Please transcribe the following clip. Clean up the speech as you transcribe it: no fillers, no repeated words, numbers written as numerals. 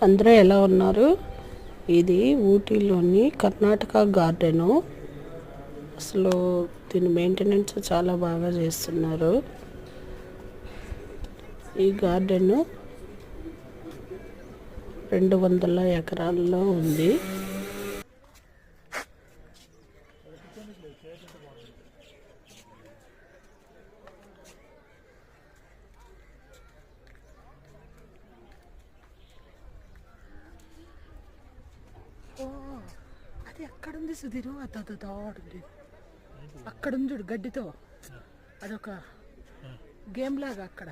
అందరూ ఎలా ఉన్నారు? ఇది ఊటీలోని కర్ణాటక గార్డెను. అసలు దీని మెయింటెనెన్స్ చాలా బాగా చేస్తున్నారు. ఈ గార్డెన్ 200 ఎకరాల్లో ఉంది. అది అక్కడుంది సుధీరు, అతడుంది అక్కడుంది చూడు గడ్డితో. అదొక గేమ్ లాగా అక్కడ.